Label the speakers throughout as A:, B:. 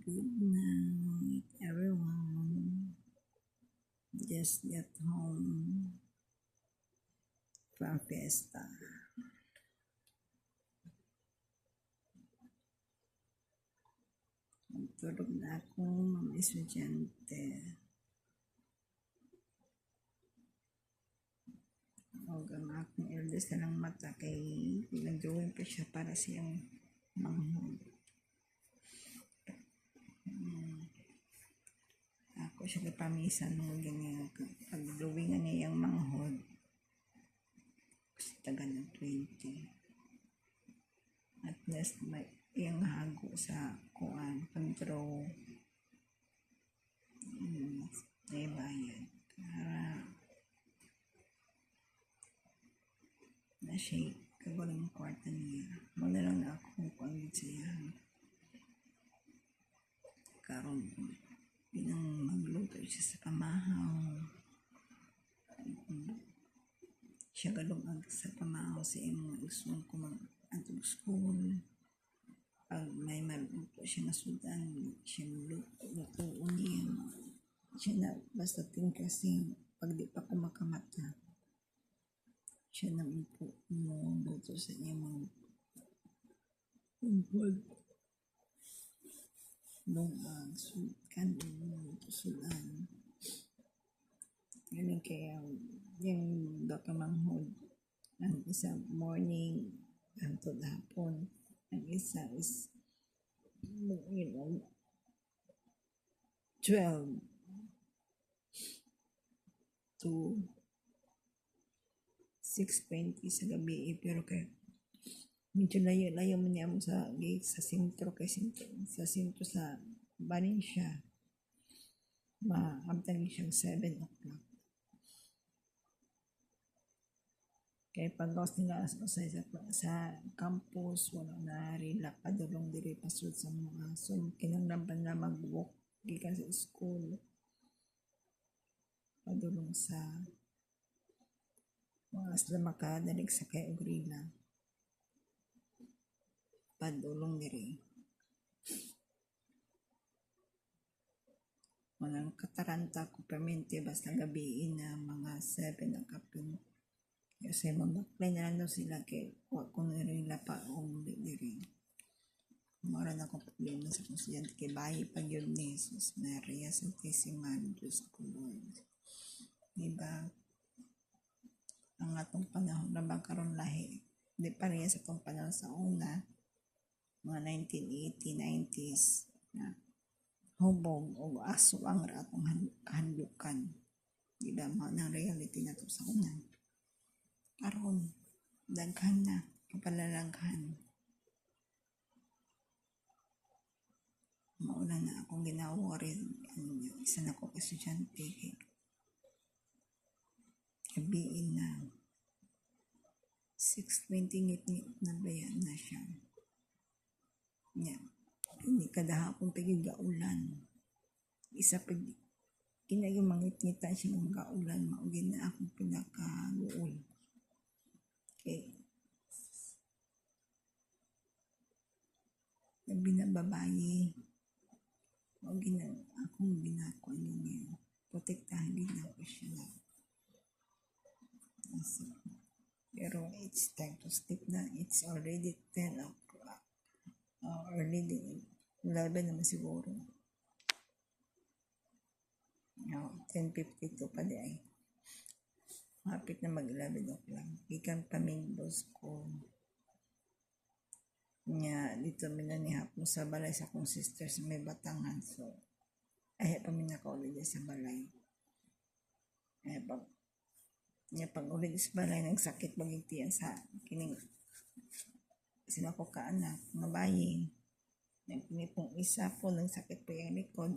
A: Good night, everyone. Just got home from fiesta. Tulog na ako, mga estudyante. Huwag ang aking eldest na lang mata kay nag-drawing pa siya para siyang manghod. Ako siya kapamisan mo ganyan. Pag-drawing niya yung manghod. Kasi taga ng 20. At least may yung hago sa kuan pag-draw. May bayad. Para na-shake. Kagulang kwarta niya. Muna lang na ako kung siya. Karon pinang magluto siya sa pamahaw. Siya galumag sa pamahaw sa imong gusto ko mag-antog school. Pag may maluto siya na sudan, siya luto niya. Siya na basta kasi pag di pa ko makamata. Siya na upo mo luto sa niya mga umpod. Lumag, sudan, luto sudan. Ganun kaya yung dakamanghod. Ang isa morning, hantod hapon. Ang isa is 12 to 6:20 sa gabi. Pero kaya medyo layo mo niya mo sa gate sa sentro sa Valencia. Maabtang siyang 7 o'clock. Kaya pag-gawas nila sa campus, wala na rila padulong diri pasud sa mga so kinanglaban na mag-walk gikan sa school padulong sa mga sila makadalig sa kay Ogrila padulong diri walang kataranta ko permente basta gabi na mga 7 ang kapin. Kasi mag-apply na lang daw sila kay kung nila pa diri. Mara na akong problema sa estudyante kay bahay pag yun ni Jesus Maria Santissima Diyos ko Lord. Diba? Ang atong panahon na karon lahi. Di pareha sa atong panahon sa una, mga 1980, 90s, na hubog o aso ang atong handukan. Diba? Mga reality na to sa una. Karon daghan na kapalalaghan. Mauna na akong ginawa rin isa na ko estudyante gabiin na 6:20 ngit-ngit na bayan na siya hindi kada hapon gaulan isa pag kinayong mangit-ngita siya ng gaulan maugin na akong pinakaluol. Okay. Binababayi. O akong ginako niya. Protektahan din ako siya. Pero it's time to sleep na. It's already 10 o'clock. Already 11 naman siguro. 10:52 pa di ay. Hapit na mag-11 o'clock. Ikan pamingdos ko. Dito minanihap mo sa balay sa akong sister sa may Batangan. So, pa minaka-ulit sa balay. Pag ulit sa balay, nagsakit magigtiyan sa kining sinako ka anak, mabayi. Nagpinipong isa po, nagsakit po yung likod.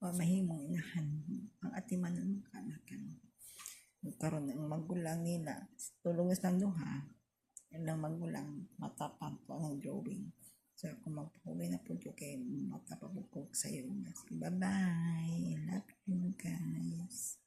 A: Mahimong inahan. Ang atiman ng kanakan. Karon ang magulang nila tulungas ng duha ilang magulang matapang po ang drawing so kung magpuli na po kay matapang po sa iyo. Bye bye, love you guys.